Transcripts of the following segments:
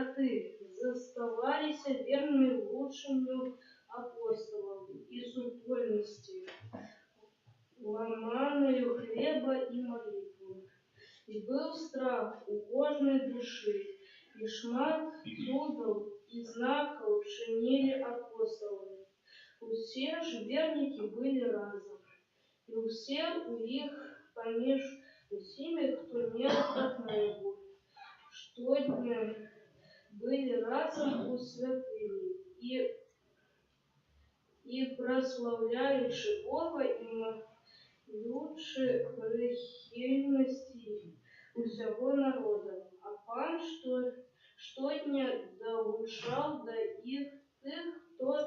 браты, заставались верными лучшими апостолам и супольности, ломаною хлеба и молитву. И был страх у кожной души, и шмат чудов и знаков чинили апостолы. Усе ж верники были разом, и у всех у них помеж усими, кто не отнебу, что дня были разом у святыни, и прославляючи Бога и молючи прихильности усього народа. А пан штодня долучав до их тих, кто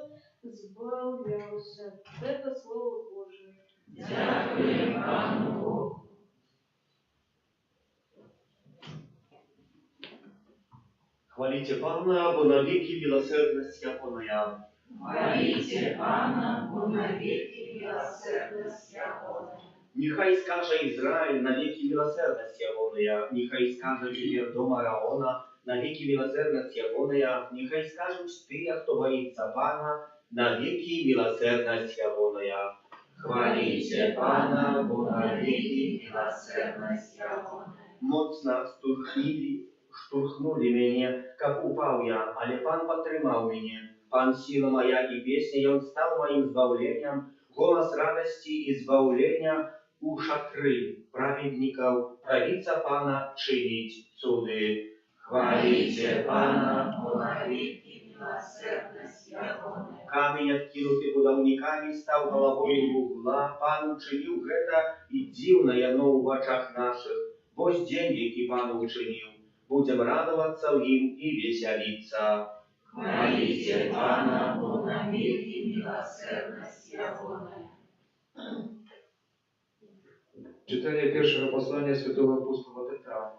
збавлявся. Это Слово Божие. Дякуємо Пану Богу. Хвалите Пана, бо навеки милосердность Яхоная. Хвалите Пана, бо навеки милосердность Яхоная. Нехай скаже Израиль навеки милосердность Яхоная, нехай скаже теперь дома Араона навеки милосердность Яхоная, нехай скажут те, кто боится Пана, навеки милосердность Яхоная. Хвалите Пана, бо навеки милосердность Яхоная. Моцно штурхнули меня, как упал я, але Пан подтримал меня. Пан сила моя и песня, и Он стал моим избавлением, голос радости и избавления у шатры праведников, правица Пана чинить цуды. Хвалите Пана, бо навеки милосердность Яхоная. Камень, откинутый будовниками, стал головой в угла. Пан учинил это, и дивно яно в очах наших. Вось день, який Пан учинил. Будем радоваться им и веселиться. Хвалите Пана, бо навеки милосердность Яхоная. Читание первого послания святого апостола Петра.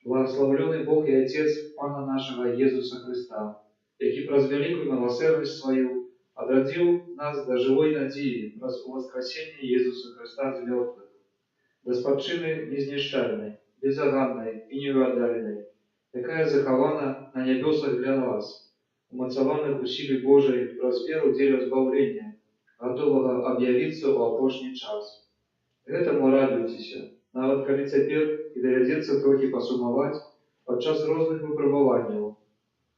Благословленный Бог и Отец Пана нашего Иисуса Христа, який праз великую милосердность свою отродил нас до живой надеи праз воскресение Иисуса Христа из мертвых, до спадщины незнищальной, безоганной и неугадальной, якая захована на небесах для нас, умацованных усилий Божией праз веру деля збавления, готового объявиться в опошний час. Гэтаму радуйтеся, нават калі цяпер і давядзецца трохі пасумаваць падчас розных выпрабаванняў,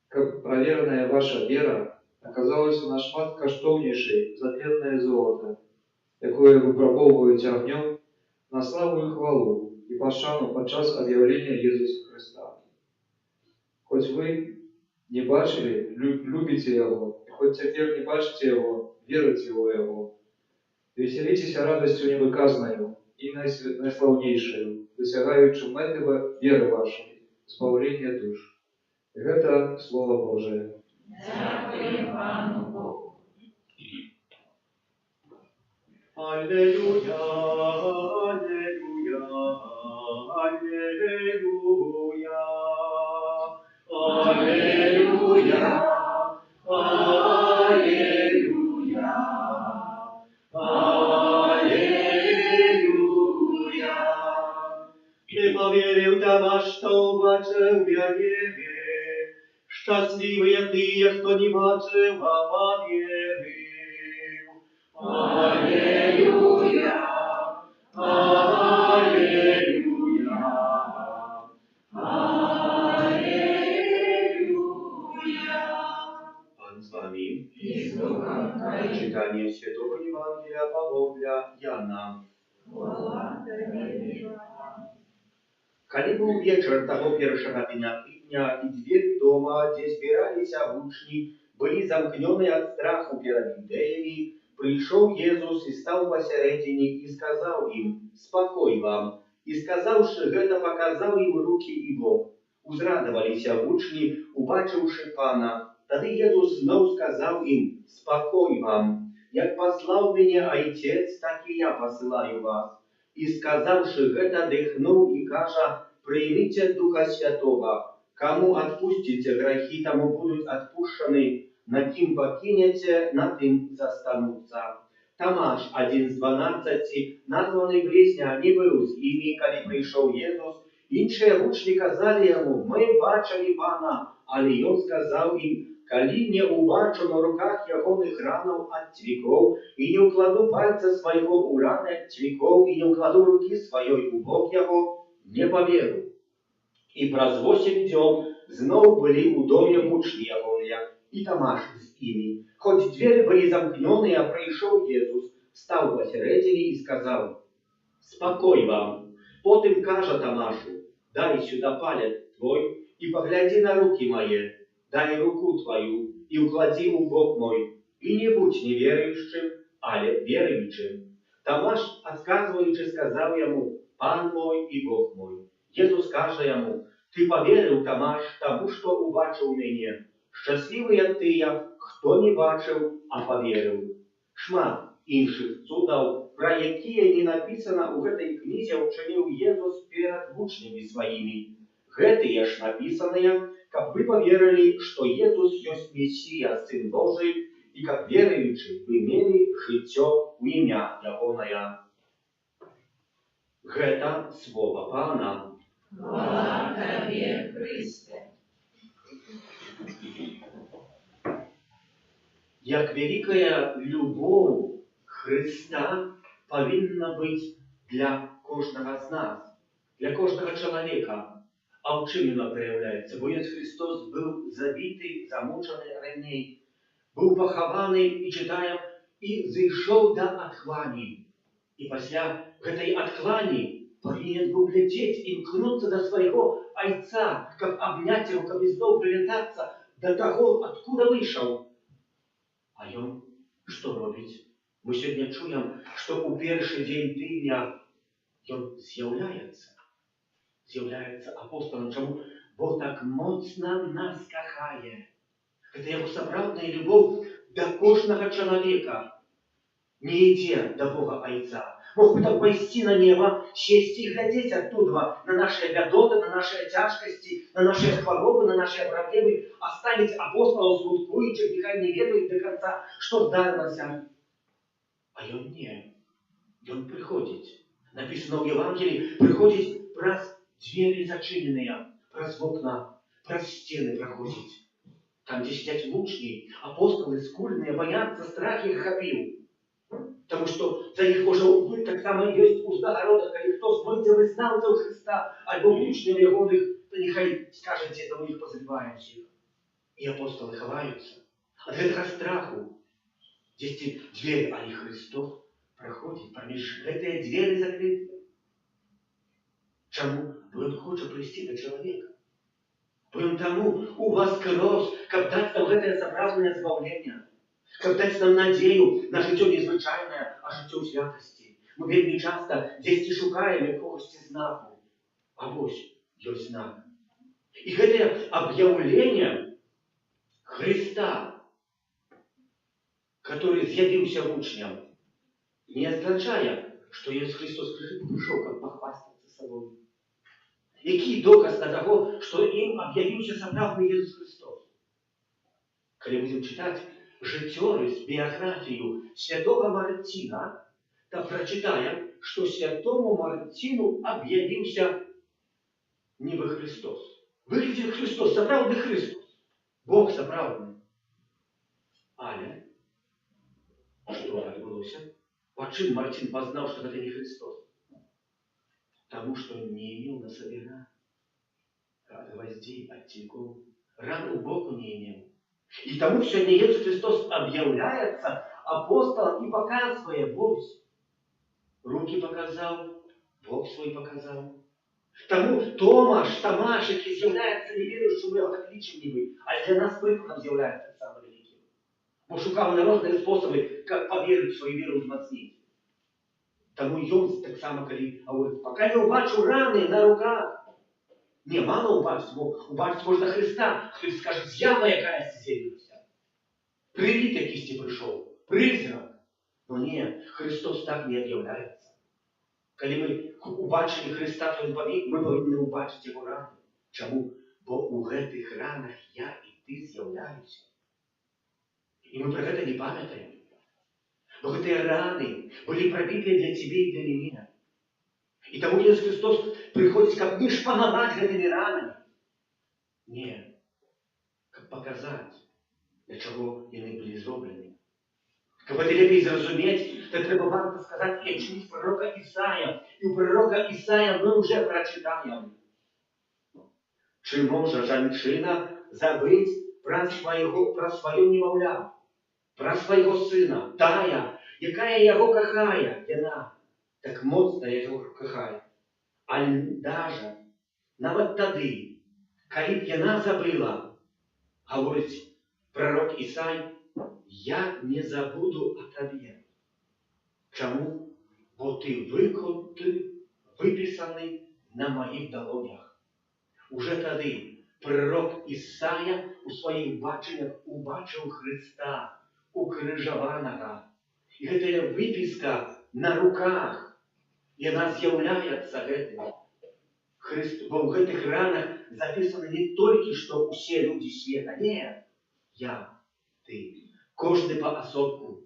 каб правераная ваша вера аказалася нашмат каштоўнейшай за тленнае золата, якое выпрабоўваюць агнём на славу і хвалу і пашану падчас аб'яўлення Иисуса Христа. Хоць вы не бачылі, любіце Яго, і хоць цяпер не бачыце Яго, верыце ў Яго. Веселитесь радостью невыказанную и наиславнейшую, досягаючи мэты веры вашей, избавления душ. Это Слово Божие. Дякуємо Пану Богу. Аллилуйя, аллилуйя, аллилуйя, аллилуйя, аллилуйя. Аллилуйя! Ты поверил тому, что убачил мяне. Счастливые тые, кто не бачил, а поверил. Аллилуйя! Аллилуйя! Аллилуйя! Пан с вами. И с Духом Твоим. Читание Святого Евангелия по Яна. Хвала Тебе. Калі быў вечар таго першага дня тыдня, і дзверы дома, дзе збіраліся вучні, былі замкнёныя ад страху перад юдэямі, прыйшоў Езус і стаў пасярэдзіне і сказаў ім: «Спакой вам!» І сказаўшы гэта, паказаў ім рукі і бок. Узрадаваліся вучні, убачыўшы Пана. Тады Езус зноў сказаў ім: «Спакой вам! Як паслаў мяне Айцец, так і я пасылаю вас». И сказавши гэта, дыхнул и кажа: «Примите Духа Святого. Кому отпустите грехи, тому будут отпущены, на ким покинете, на тым застанутся». Тамаш, один з 12, названный близня, не был с ими, коли пришел Иисус Іншыя вучні казалі яму: «Мы бачылі Пана». Але ён сказаў ім: «Калі не ўбачу на руках ягоных ранаў ад цвікоў і не ўкладу пальца свайго ў раны ад цвікоў і не ўкладу рукі сваёй у бок яго, не паверу». І праз 8 дзён зноў былі ў доме вучні ягоныя, і Тамаш з імі. Хоць дзверы былі замкнёныя, прыйшоў Езус, стаў пасярэдзіне і сказаў: «Спакой вам». Потым кажа Тамашу: «Дай сюда палец твой і паглядзі на рукі мае, дай руку твою і ўкладзі ў бок мой, і не будзь неверуючым, але веруючым». Тамаш, адказваючы, сказаў яму: «Пан мой і Бог мой». Езус кажа яму: «Ты паверыў, Тамаш, таму, што убачыў мяне. Шчаслівыя тыя, хто не бачыў, а паверыў». Шмат іншых цудаў, пра якія не напісана ў гэтай кнізе, учыніў Езус перад вучнямі сваімі. Гэтыя ж напісаныя, каб вы паверылі, што Езус ёсць Месія, Сын Божий, і каб веруючы вы мелі жыццё ў імя ягонае. Гэта слова Пана. Хвала Табе, Христе. Як вялікая любоў Хрыста павінна быць для кожнага з нас, для кожнага чалавека. А ў чым яна праяўляецца? Бо Ісус Христос быў забіты, замучаны раней, быў пахаваны, і чытаем, і зайшоў да адхлані. І пасля гэтай адхлані павінен быў глядзець, імкнуцца да свайго айца, каб абняць яго, каб ізноў прывітацца да таго, адкуда выйшаў. А ён што робіць? Мы сёння чуем, што ў першы дзень тыдня ён з'яўляецца апосталам. Чаму? Бо так моцна нас кахае. Гэта яго сапраўдная любоў да кожнага чалавека. Не ідзе да Бога Айца. Мог бы так пайсці на неба, сесці і глядзець адтуда на нашыя бядоты, на нашыя цяжкасці, на нашыя хваробы, на нашыя праблемы, аставіць апосталаў смуткуючых, няхай не ведаюць да канца, што здарылася. А ён не. Ён прыходзіць. Напісана ў Евангеліі, прыходзіць праз дзверы зачыненыя, праз вокна, праз сцены праходзіць. Там, дзе сядзяць вучні, апосталы скульныя, баяцца, страх іх хапіў. Таму што за іх можа быць таксама ёсць узнагарода, калі хто знойдзе вызнаўцаў Хрыста альбо вучняў ягоных, то няхай скажа, дзе то іх пазбіваюць іх. І апосталы хаваюцца ад гэтага страху. Дзесьці дзверы, але Христос праходзіць паміж гэтыя дзверы закрытыя. Чаму? Бо ён хоча прыйсці да чалавека. Бо ён таму уваскрос, каб даць нам гэтае сапраўднае збаўленне, каб даць нам надзею на жыццё незвычайнае, а жыццё ў святасці. Мы вельмі часта дзесьці шукаем якогасьці знаку. А вось ёсць знак. І гэтае аб'яўленне Христа, который з'явіўся вучням, не азначае, што Ісус Христос прыйшоў, каб пахвастацца сабой. Які доказ на таго, што ім аб'явіўся сапраўдны Ісус Христос? Калі будзем чытаць жыццёрыс, біяграфію святога Марціна, то прачытаем, што святому Марціну аб'явіўся нібы Христос. Выглядзеў Христос, сапраўдны Христос, Бог сапраўдны. Але што адбылося? Па чым Марцін пазнаў, што гэта не Христос? Таму што не имел на сабе ран, ад гвоздей, ад цількоў, ран у боку не имел. І таму сёння Ісус Христос аб'яўляецца апосталам і паказвае вось. Рукі паказаў, бок свой паказаў. Таму Тамаш, які з'яўляецца неверуючым, мы яго так лічым нібы, але для нас прыкладам з'яўляецца таксама вялікім. Бо шукаў на розныя спосабы, каб паверыць сваю веру ўзмацніць. Таму ён таксама, калі говорить, пока не убачу раны на руках. Не, мало убачить, бо убачить можна Христа. Хтось скаже, з'ява якась з'явилася. Привід якийсь прийшов, призрак. Но ні, Христос так не об'являється. Коли ми убачили Христа, то ми повинні убачити його рани. Чому? Бо у гэтых ранах я і ти з'являюся. І ми про гэта не пам'ятаємо. Бо гэтыя раны былі прабітыя для цябе і для мяне. І тому Ісус Христос прыходзіць, каб не шпанаваць гэтымі ранамі. Не, каб паказаць, для чаго яны былі зроблены. Каб гэта лепей зразумець, то трэба варта сказаць і адчыніць пророка Ісая. І ў пророка Ісая мы ўжо прачытаем. Чи може жанчина забыть про свое немовля, про свого сина, тая, якая його кохає, яна так моцно його кохає. Але даже навіть тоді, коли б яна забила, говорить пророк Ісай, я не забуду о тобі. Чому? Бо ти виписаний на моїх долонях. Уже тоді пророк Ісая у своїх баченнях убачив Христа укрижованого. І гэта виписка на руках, яна з'являється гэтым. Бо в гэтых ранах записано не тільки, що усі люди света. Ні, я, ти, кожен по особку.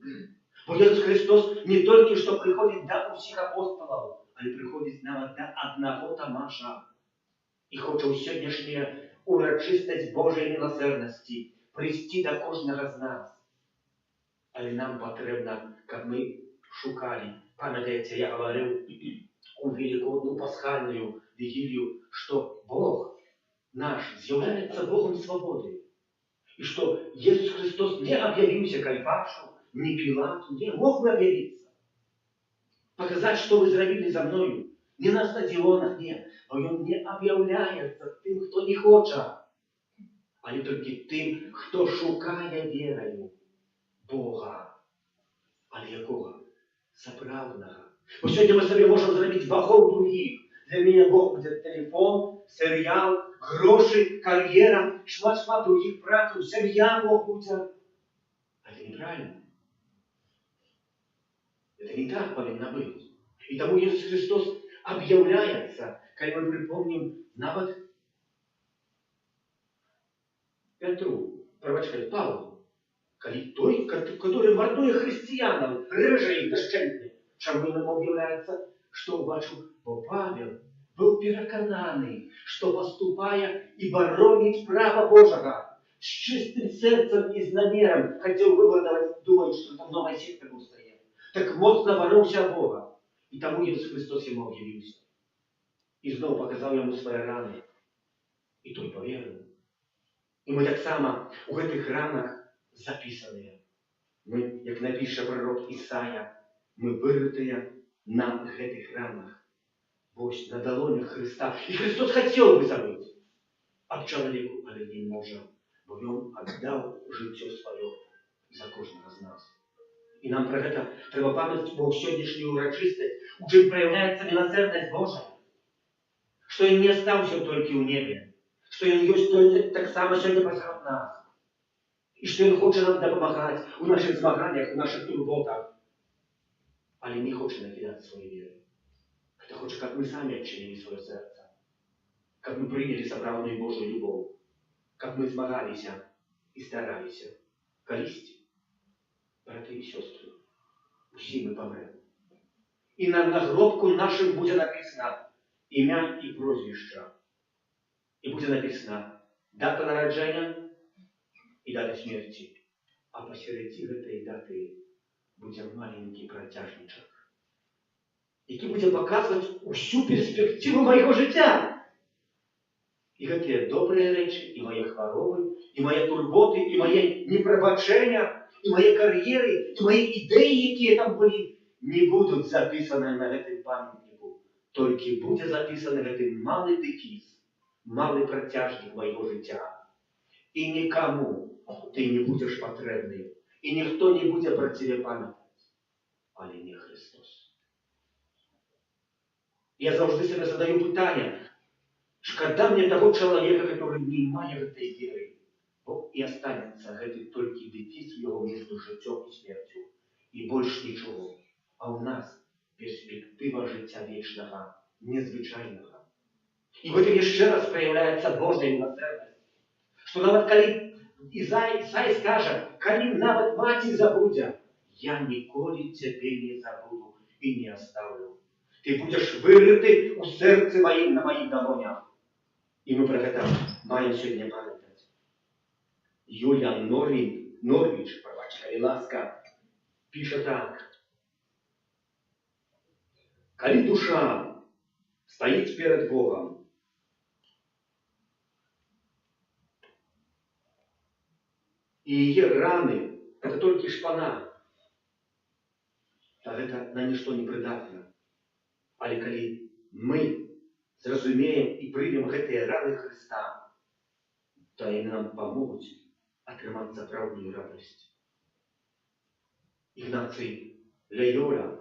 Бо Ісус Христос не тільки, що приходить до усіх апостолів, але приходить навіть до одного Томаша. І хоче у сьогоднішню урочистість Божої милосердності прийти до кожного з нас. Але нам потрібно, щоб ми шукали. Пам'ятаєте, я говорив у Великодну пасхальну вігілію, що Бог наш з'являється Богом свободи. І що Ісус Христос не об'явився Кайфашу, не Пилату, не мог бы объявиться. Показать, что вы зробили за мною. Не на стадионах, нет. Но он не объявляется тем, кто не хочет. А не только тем, кто шукає верою Бога. Але якого? Справдного. Бо сьогодні ми собі можемо зробити богов других. Для мене Бог буде телефон, серіал, гроші, кар'єра, шмат других праців. Сім'я Бог буде. А це неправильно. Это не так повинно быть. И тому Иисус Христос объявляется, когда мы припомним навод Петру, пробачте, Павлу, той, который мордує християнам, реже їх дощентне, чому він об'являється, що бачу, бо Павел був переконаний, що поступає і боронить право Божого, с чистым сердцем и с намером хотел выбордовать, думая, что там новая секта будет стоять. Так моцно боровся Бога. І тому Ісус Христос йому об'явився. І знову показав йому свої рани. І той повірив. І ми так само у гэтых ранах записані. Ми, як напише пророк Ісая, ми виритые на гэтых ранах. Ось на долонях Христа. І Христос хотів би забити. А чоловіку, але не може. Бо Він віддав життя своє за кожного з нас. І нам про це треба пам'ятати, бо в сьогоднішній урочистості, у чим проявляється милосердність Божа. Що Він не остався тільки у небі. Що Він є так само сьогодні посеред нас. І що Він хоче нам допомагати у наших змаганнях, у наших турботах. Але не хоче накидати свої віри. Це хоче, щоб ми самі відчинили своє серце. Щоб ми прийняли справжню Божу любов. Щоб ми змагалися і старалися. Колись, брати і сестри, усі ми помремо. І на нагробку нашим буде написано ім'я і прозвище. І буде написано дата народження і дата смерті. А посередині цієї дати буде маленький протяжничок, який буде показувати усю перспективу моєго життя. І гэты добрые речі, і мої хвороби, і мої турботи, і мої непробачення, і мої кар'єри, і мої ідеї, які там були, не будуть записані на гэтым пам'ятнику. Тільки буде записаний гэтый малий дефіс, малий протяжник моєго життя. І нікому ти не будеш потрібний, і ніхто не буде про тебе пам'ятати, але не Христос. Я завжди себе задаю питання, шкода мне того человека, который не має этой веры. Бог и останется гэты только дефіс його между життям і смертю. І больше нічого. А у нас перспектива життя вічного, незвичайного. І в этом ще раз проявляется Божья милосердность. Что навіть коли Ісай скаже, коли навіть маті забудя, я ніколи тебе не забуду і не оставлю. Ты будешь вырыты у сердце моим на моих долонях. И мы про это маем сегодня памятать. Юлиан Норвич, пробачка и ласка, пишет так. Коли душа стоит перед Богом, и ее раны – это только шпана, то это на ничто не придатно. Але коли мы зразумеем и примем гэтыя раны Христа, то они нам помогут отрымать заправную радость. Игнаций Лайоля,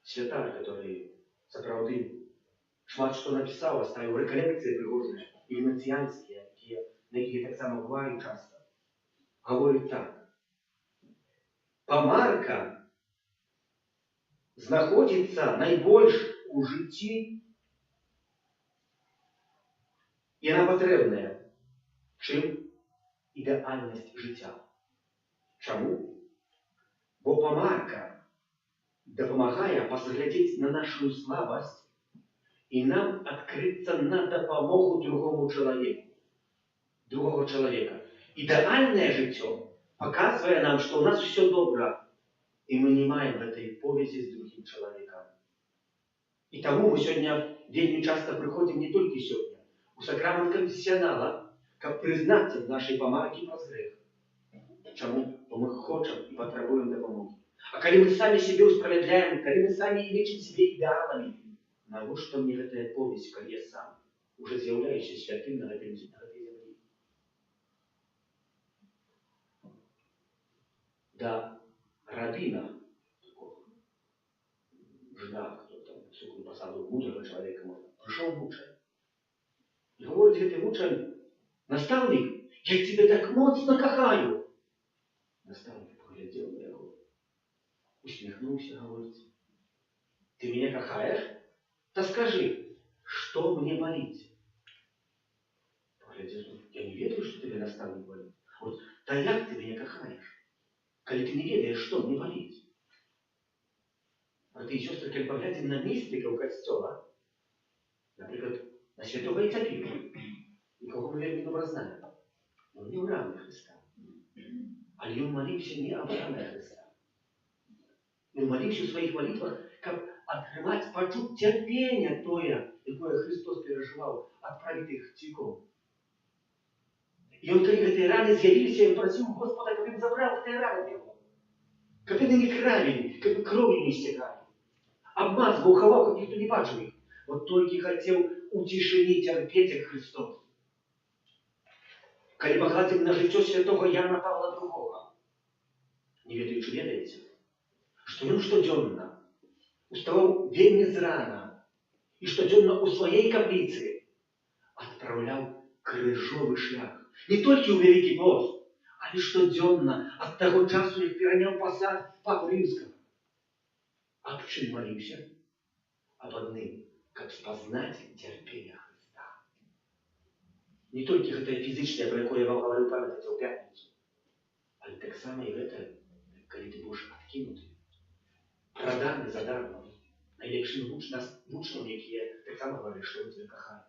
святар, который сапраўды шмат што напісаў, оставил рэкалекцыі прыгожыя, ігнацыянскія, на якія таксама бываю часто, говорит так. Помарка знаходзіцца найбольш у жыцці, і яна патрэбная, чым ідэальнасць жыцця. Чаму? Бо помарка дапамагае пазглядзець на нашу слабасць і нам адкрыцца на дапамогу другого человека. Ідэальнае жыццё показывает нам, что у нас все добро, и мы не маем этой повеси с другим человеком. И тому мы сегодня вельми часто приходим не только сегодня, у сакрамент конфессионала, как признаться в нашей помарке про грех. Чему? Бо мы хотим и потребуем допомоги. А когда мы сами себе усправедляем, когда мы сами лечим себе идеалами, навошта мне эта повесть, когда я сам уже з'являюся святым на этой земле? Да, рабина, жена, кто там высокую посаду мудрого человека, пришел в учень. И говорит этой учень, наставник, я тебя так моцно кохаю. Наставник поглядел на него, усмехнулся, говорит, ты меня кохаешь? Да скажи, что мне болит? Поглядел, я не ведаю, что тебе наставник болит. Вот, да як ты меня кохаешь? Коли ты не ведаешь, что мне болит. Браты и сестры, как поглядим на мистика у костела, например, на святого Ицапира, и кого мы вельми добро знаем, он не ураны Христа. Але он молился не об ране Христа. Он молился в своих молитвах, как отрывать, почуть терпение тое, какое Христос переживал от пролитых теков. И он, когда эти раны з'явились, он просил Господа, как он забрал эти раны его. Как они не кровили, как бы кровью не стекали. Обмазывал, ховал, как никто не бачил их. Вот только хотел у тишине терпеть, как Христос. Коли погладим на життя святого Яна Павла II, не ведаючи, ведаете, что он штоденно уставал вельми зрана и штоденно у своей каплицы отправлял крыжовый шлях. Не только у Великий пост, а лишь штоденно от того часу, як перенял посад Папы Римского. Об чем молился? Об одном, как спознать терпение Христа. Не только это физическое, про которое я вам говорил, памятать в пятницу, а так само и это, когда ты будешь откинутый, проданный за даром, найлепшим вучням, які так само говорили, что мы тебя кохаем,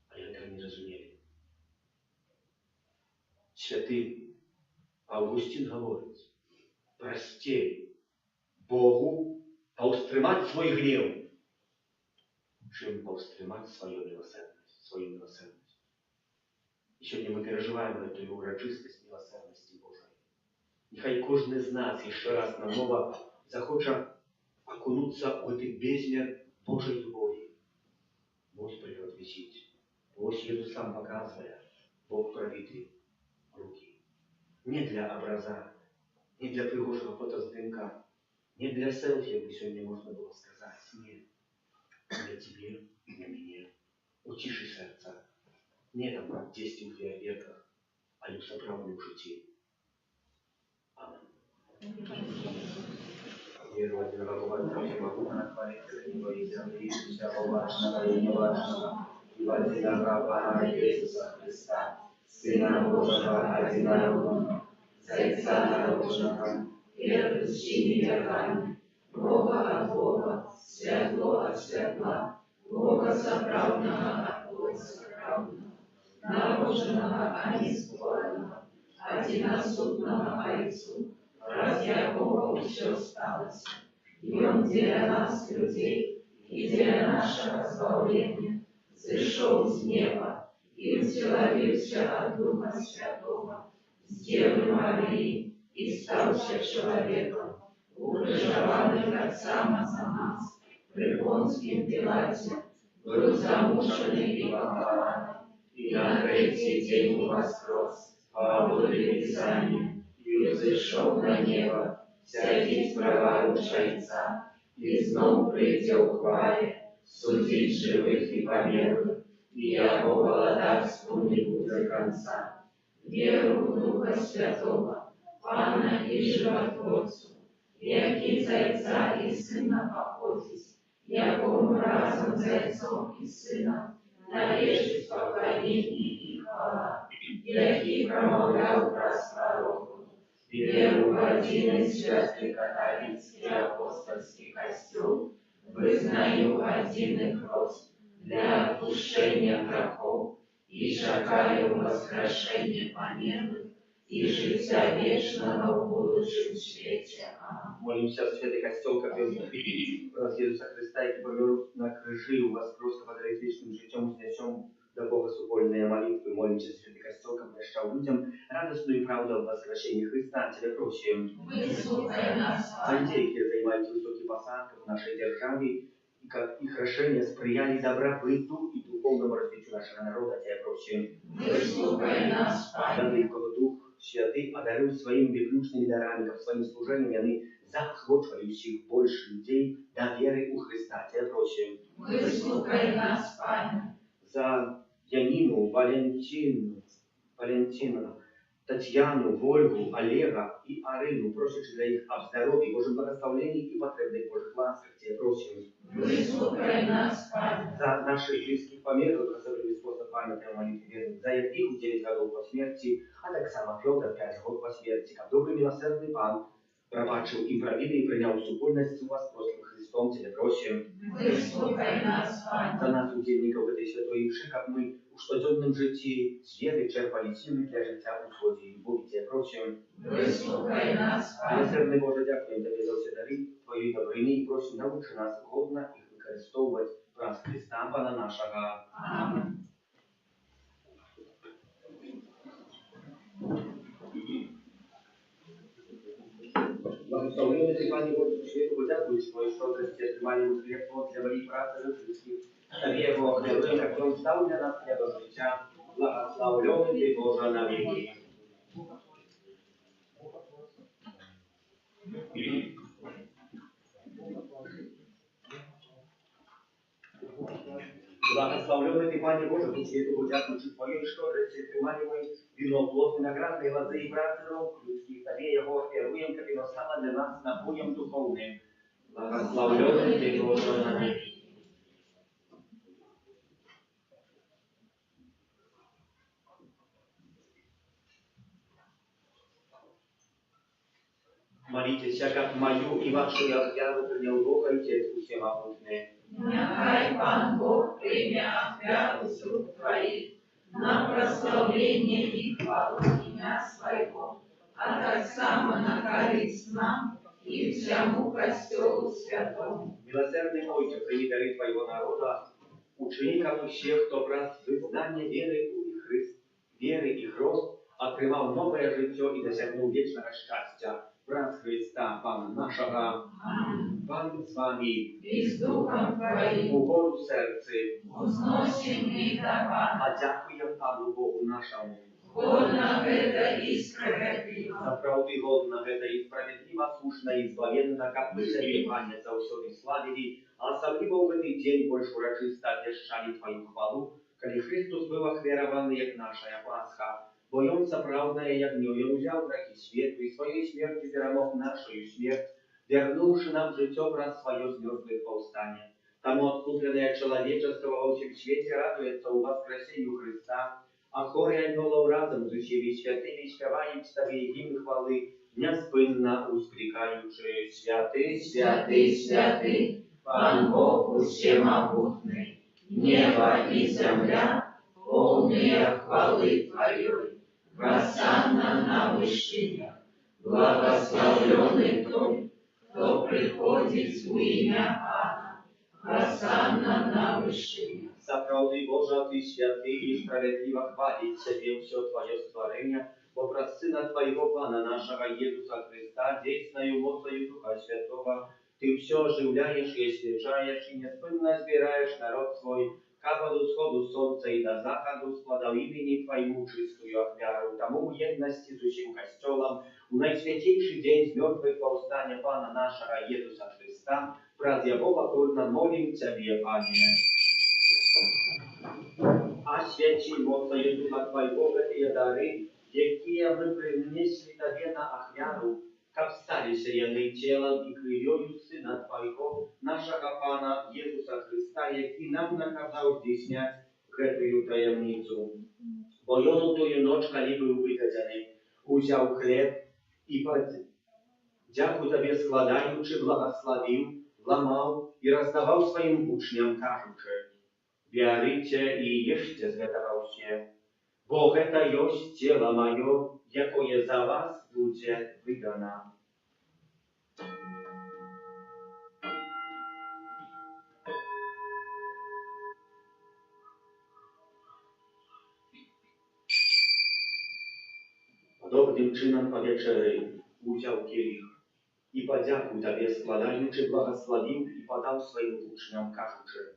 а я этого не разумели. Святый Августин говорит, прости Богу паўстрымаць свой гнев, чым паўстрымаць свою милосердность. И сегодня мы переживаем эту урочистость милосердности Божией. Нехай кожен из нас еще раз наново захочет окунуться в этой бездне Божьей любови. Вот придет висеть. Вот Иисус сам показывает, Бог провидит руки. Не для образа, не для пригожего фотоздымка, не для селфи, бы сегодня можно было сказать. Нет. Для тебе, для меня. Утиши сердца. Не там как действий в фейерверках, а в сапраўдным житті. Амин. Веру одинаково Бога всемогущего, творится небо и земли, всякого важного и неважного, и в одинакового Иисуса Христа, Сына Божьего одинародного, за Отца народного, и от учения веками, Бога от Бога, святло от святла, Бога соправдного от Бога соправдного, народженого, а не створенного, одиносудного Отцу, ради Бога все сталося, и Он для нас, людей, и для нашего избавления, сошел с неба и вселился от Духа Святого, с Девы Марии, и стался человеком, укрыжованный отцами за нас, при Понтском Пилате, был замученный и похоронен, и на третий день воскрес, по воле Писания, и взошел на небо, сядет праворуч Отца, и снова придет в хвале, судить живых и померлых, и яко володарству не будет конца. Веру в Духа Святого, Пана и Животворцу, який з Отця і Сина походить, якому разом з Отцом і Сином належить поклонение и хвала, який промовлял про пророку, веру в один и святый католический апостольский костел, вызнаю один и кровь для отпущения грехов, и шагаю воскрешение померлых, и життя вечного в будущем свете. Аминь. Молимся за святый костел, как он раз Иисуса Христа, и помер на крыжи, у воскрес, который вечным житем снесем до Бога супольные молитвы. Молимся за святый костел, как прощал людям радостную правду об воскрешении Христа. Тебя просим. Выслухай нас, За людей, которые занимают высокий посад в нашей державе, и как их решения сприяли добробыту и духовному развитию нашего народа. Тебя просим. выслухай нас, Пане. Даны, кого Дух Святый одарил своими безключными дарами, как своим служением, они захвачивали всех больше людей до веры у Христа. Тебя просим. Выслухай нас, Пане. За Янину, Валентину, Татьяну, Вольгу, Олега и Арину, просишь для их об здоровье, Божьем благословении и потребных Божьих ласках. Тебя просим. Выслухай нас, Пане. За наших близких померлых, особливый способ памяти о молитве верных, за Ядвигу 9 годов по смерти, а так само Федор 5 год по смерти, как добрый милосердный Пан, пробачил им провины и принял супольность с воскресным Христом. Тебя просим. Выслухай нас, Пане. За нас, удельников этой святой мши, как мы в штоденном житии с верой черпали силы для життя у Твоей любови. Тебя просим. Выслухай нас, Пане. Милосердний Боже, дякуємо Тобі за всі дари Твоєї добрини і просимо, научи нас годно їх використовувати раз Христа, Пана нашого. Аминь. Благословенный Ты, Пане Боже, Святого, дякую Твою щедрости, отримали хлеб плод для моей працы людских. Тобі Его хлебом, как Он стал для нас хлебом життя. Благословенный Ты, Боже, навеки. Благословленный Ты, Пане Боже, Дух Святого, дякуючи Твоей щедрости, отримали мы вино плод виноградной лозы и працы рук людских. Тобі Его даруем, как оно стало для нас напоем духовным. Благословленный Ты, Боже, навеки. Молитесь, как мою и вашу офяру принял Бога и Отец всемогутный. Нехай Пан Бог прийме офяру з рук Твоих на прославление и хвалу имя Своего, а так само на користь нам и всему костелу святому. Милосердный Отче, прими дары Твоего народа, учини, как и всех, кто брат вызнание веры и рост, открывал новое житье и досягнул вечного счастья. Брат Христа, Пана нашего, Аминь. Пан с вами, И с Духом Твоим угоду сердце, узносим и давай. а дякуем Пану Богу нашему. Годно это и справедливо. За правды годно это и справедливо, слушно и избавенно, как мы Тебе, Пане, за всё славили, а особливо в этот день больше урочисто вещали Твою хвалу, коли Христос был охверованный, як наша Пасха. Боjąca prawda ягнёю взял грехи свету и своей смерти перемог нашу смерть, вернувши нам житёобраз свое с мертвых повстания. Тому откупленное человечество во всем свете радуется у воскресению Христа, а хорі ангелов разом з усіми святими співають Тобі гімн хвали, неспинно ускликаючи святий, Святый, святый, Пан Бог всемогутный, небо и земля, полные хвалы Твоей. Госанна на вышине, благословленный Той, кто приходит в имя Пана. Госанна на вышине. Сапраўды, Божа, Ты святы и справедливо хвалить Тебе все Твое створение, образ Сына Твоего Пана нашего Иисуса Христа, действенною мощью Духа Святого, Ты все оживляешь и освежаешь, и неспынно сбираешь народ свой, как от усходу солнца и до заходу, складал имени Твоему чистую офяру, тому в едности с усим костелом, в наисвятейший день с мертвых повстания Пана нашего Иисуса Христа, праз Его покорно молим Тебе, Пане. Освяти мощью Духа Твоего эти дары, какие мы принесли Тебе на охвяру, как стали сеяны телом и кровью Сына Твоего, нашего Пана Иисуса Христа, який нам наказал здійснять эту таємницю. Бо он у тую ночь, коли был выдадений, узял хлеб и дяку Тебе складаючи, благословил, ломал и раздавал своим учням, кажучи: «Бярите и ешьте з этого все, бо это есть тело мое, якое за вас будет выдано». Podobnym czynem po wieczery udział kielich i podziękuj Tobie składający błogosławił i podał swoim uczniom, każuczy: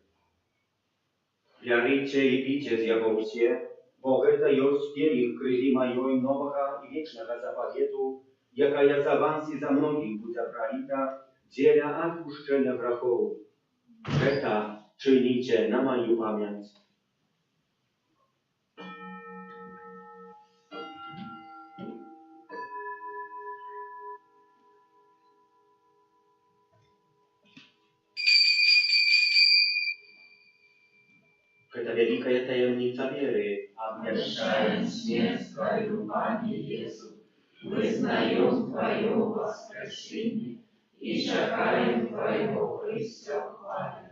«Bierzycie i picie z jego все, bo to jest kielich krwi mojej nowego i wiecznego zapowiedu, jaka ja za was i za mnogich będzie prolita, dla odpuszczenia grzechów. To czynicie na moją pamięć». Это великая таємниця веры, Обещаем смерть Твою, Пане Иисус, вызнаем Твое воскресение и чекаем Твоего Христа хвали.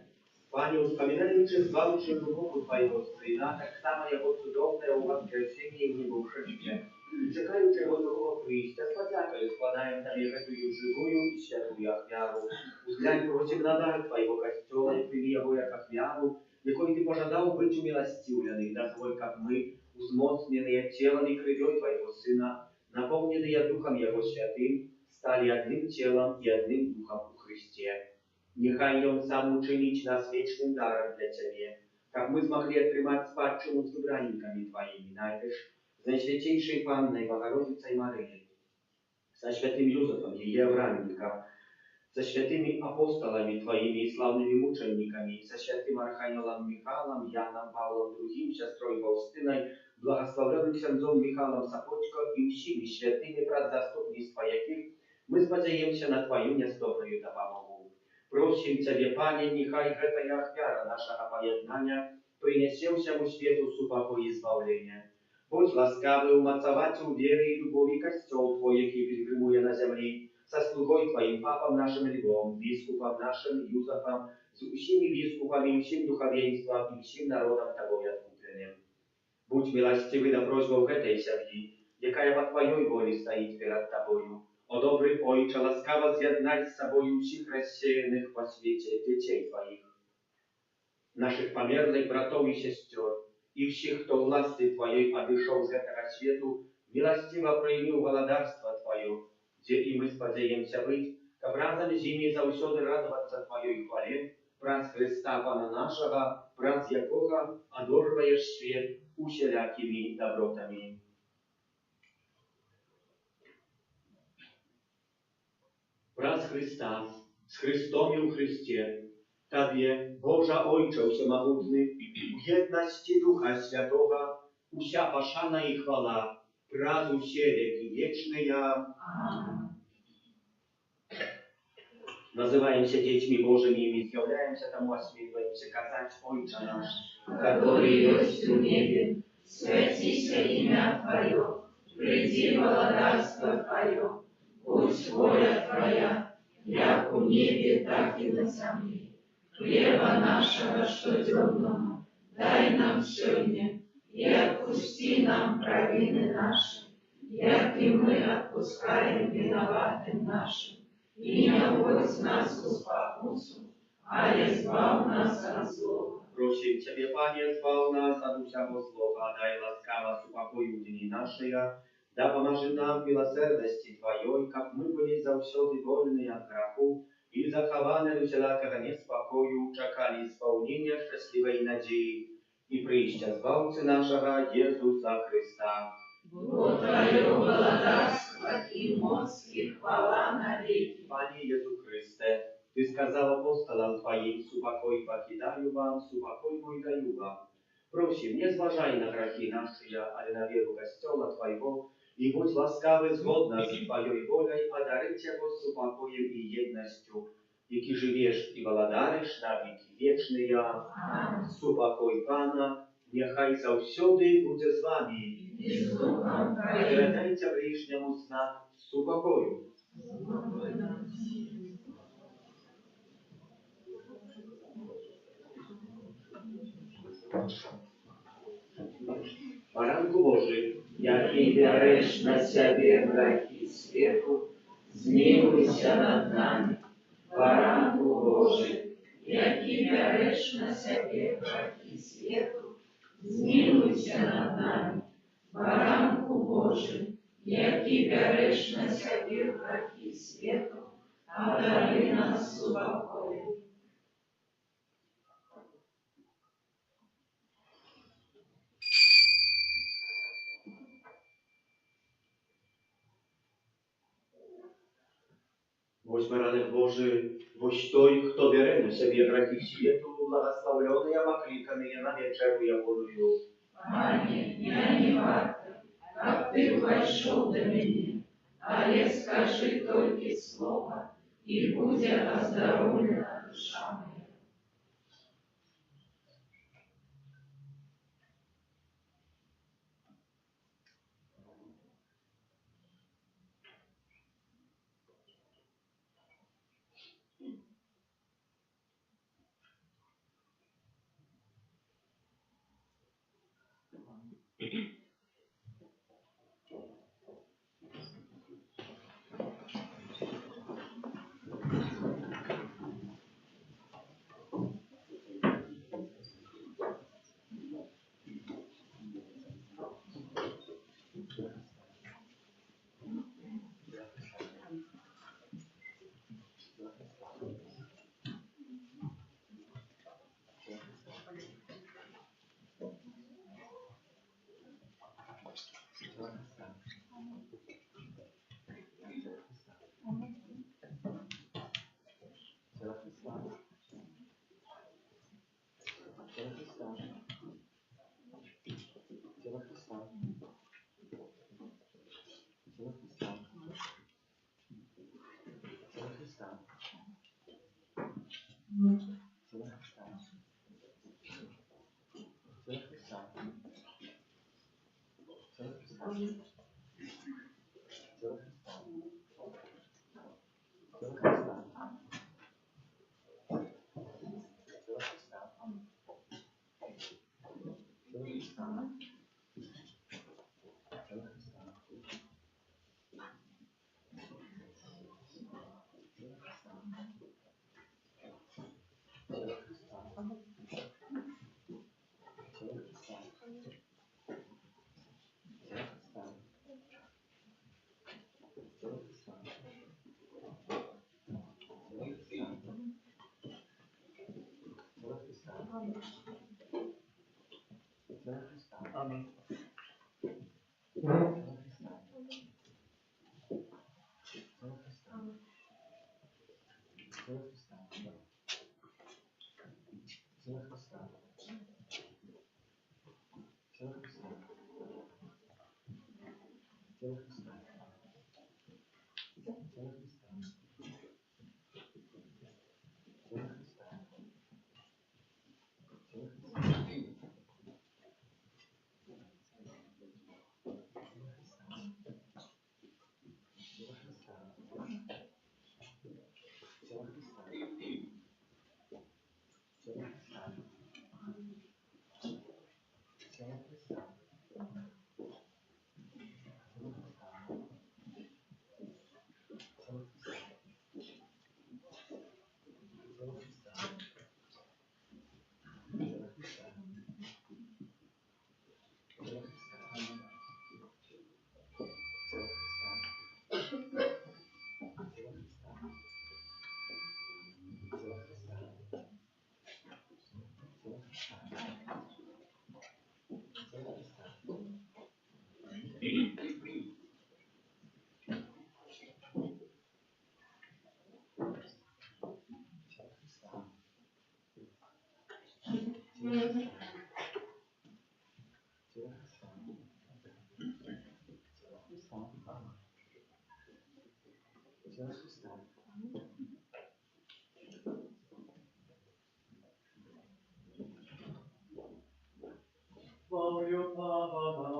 Panie, wspominający zbawczy wybuchu Twojego Syna, tak samo jako cudowne воскресение i niebowszedźcie. Czekając Jego nowego Chrysta, z składają Tobie эту живую и святую офяру. Uzględź просим на дар Твоего Kościoła i прими Его як офяру, якой Ты пожадал быть умилостивленный, дозволь, как мы, узмоцненные телом и кровью Твоего Сына, наполненные Духом Его Святым, стали одним телом и одним Духом у Христе. Нехай Он сам учинить нас вечным даром для Тебе, как мы смогли отрымать спадщину с выбранниками Твоими, найдешь, с Наисвятейшей Панной Богородицей Марией, со святым Юзефом, ее Авраамником, со святыми апостолами Твоими и славными мучениками, со святым архангелом Михаилом, Яном, Павлом, другим, сестрой Фаустиной, благословенным ксензом Михаилом Сапочко и всеми святыми, пред заступництва яких мы сподіваємося на Твою нездобную допомогу. Просим Тебе, Пане, нехай эта офяра нашего поjednania принесе всему свету супокой и избавление. Будь ласкавый умацовать у веры и любови костел Твой, який пилигримуя на земле, со слугой Твоим папам нашим Львом, бискупом нашим Юзефом, с усими бискупами и всем духовенством и всем народом Тобой откупленным. Будь милостивый до просьбов этой семьи, якая по Твоей воле стоит перед Тобою. О добрый Ojcze, ласкаво з'єднать з собою всіх рассеянных по свете детей Твоих, наших померлых братов и сестер, и всех, кто власти Твоей обошел с этого свету, милостиво проявил володарство Твое, где и мы сподеемся быть, как разом с ними заусёды радоваться Твоей хвале, праз Христа Пана нашего, праз якого одорваешь свет усялякими добротами. Праз Христа, z Chrystom i u Chrystie, Tobie, Boża Ojcze Wszechmogutny, w jedności Ducha Świętego, usia paszana i chwała, prazu się wieki wieczne ja. Называемся детьми Божьими и являемся тому осмеливаемся казать Ojcze nasz, который есть в небе, святи святися имя Твое, приди володарство Твое, будь воля Твоя, як у небе, так и на земле. Хлеба нашего штоденного дай нам сегодня, и отпусти нам провины наши, як и мы отпускаем виноватым нашим. И не вводь нас в спокусу, а избав нас от злого. Prosím Ciebie, Panie, zbaw nas od всякого злого, дай ласкаво упокою дни наши, да поможи нам в милосердности Твоей, как мы были завсёды вольны от греху и захованы до всякого неспокою, чекали исполнения счастливой надеи и прища Збавцы нашего Иисуса Христа. Бо Твое володарство и моц и хвала навеки. Panie Jezu Chryste, Ty сказал апостолам Твоим, супокой покидаю вам, супокой мой даю вам. Просим, не зважай на грехи наши, але на веру Костела Твоего, и будь ласкавы згодно с Твоей волей подарить его супокоем и едностью, яки живешь и володаришь на веки вечные. Супокой Пана, нехай завсёды буде з вами. И с духом Твоим. Передайте ближнему знак супокою. Baranku Boży, jaki Берешь на себе грехи свету, zmiłuj над нами. Баранку Божий, який береш на себе грехи свету, zmiłuj над нами. Баранку Божий, який береш на себе грехи свету, одари нас супокоем. Восьмий ранок Божий, вось той, хто бере на себе грехи світу, благословлений, окликаний на вечеру Яворую. Пане, я не варта, как ты вошел до меня, але скажи только слово, и будет оздоровлена душа моя. Amen. Славлю Павла.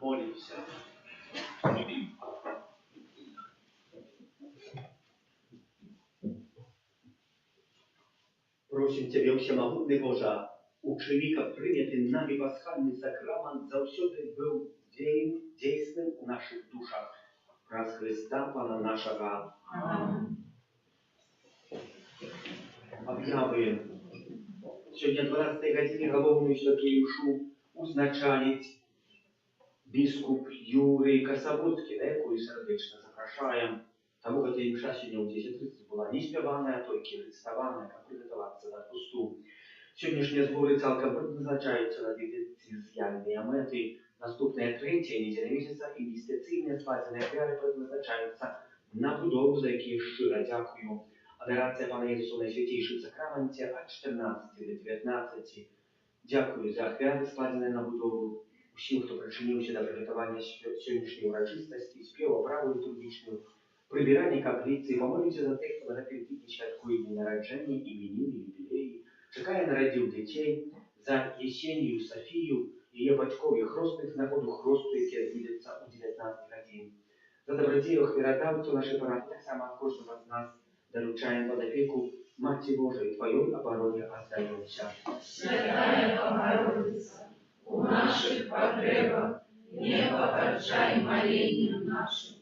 Молимся. Просим Тебя, всемогутный Боже, учини, как принятый нами пасхальный сакрамент завсёды был действенным у наших душах. Раз Христа, Пана нашего. Объявы. Сегодня 12 године головную святую Мшу узначалить biskup Юрий Косоводский, на якую сердечно запрошаем. Тому, как эта мша сегодня у 10:30 была не спеванная, а только представанная, как приготоваться на пусту. Сегодняшние сборы целком предназначаются на децизиальные меты. Наступная третья неделя месяца инвестиционные связанные отряды предназначаются на будову, за які щиро дякую. Адорація Пана Ісуса на Святейшем Сакраменті від 14 до 19. Дякую за отряди, складені на будову. Усім, хто причинився до приготування сьогоднішньої урочистості, співу, праву літургічну, прибирання каплиці, помоліться за тих, хто напередодні святкує дні народження, іменини, юбілеї, чекає народів дітей, за Єсенію, Софію, її батьків і хрестних з нагоду хресту, яке відбудеться у 19 годин. За добродію хвіродавцю нашої парафії, так само кожного з нас доручаємо под опеку Маті Божої, Твоєї обороні остаємося. Святая Богородица, у наших потребах не погорчай молением нашим,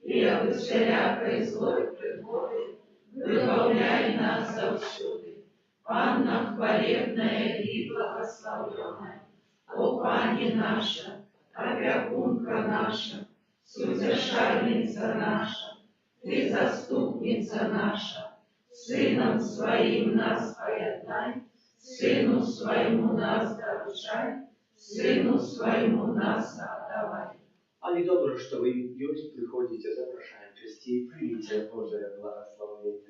и от всякой злой пригоды выбавляй нас завсюды. Панна хвалебная и благословенная, о Пани наша, опекунка наша, сутешальница наша, Ты заступница наша, Сыном Своим нас поеднай, Сыну Своему нас доручай, Сыну Своему нас отдавай. Але добре, що ви юрist приходите, запрошаємо частей, примите Божие благословение.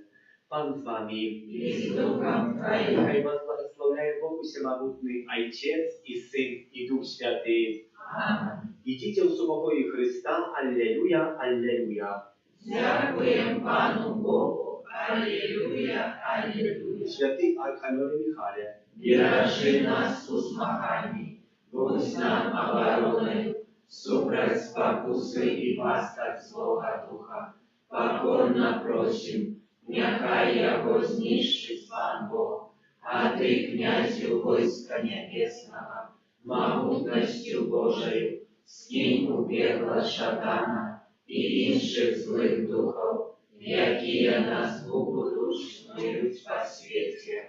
Пан з вами. И с Духом Твоим. Хай вас благословляє Бог Всемогутний, Отец и Сын и Дух Святый. Аминь. Идите в супокої Христа, аллилуйя, аллилуйя. Дякуем Пану Богу, аллилуйя, аллилуйя. Святий Архангеле Михайле, Бережи нас у змаганні, будь нам обороною, супроть спокуси і пасток злого духа. Покорно просим, нехай його знищить Пан Бог, а Ти, князю войска небесного, могутностью Божию, скинь у пекла шатана и інших злых духов, які нас благодушнують по світі.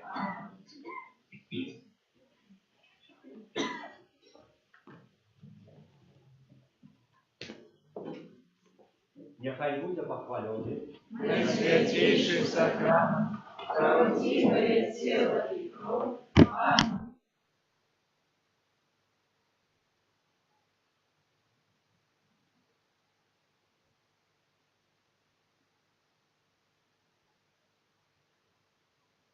Аминь. нехай буде похвалений Пресвятейший сакрамент, правдивое тело и кровь, Пана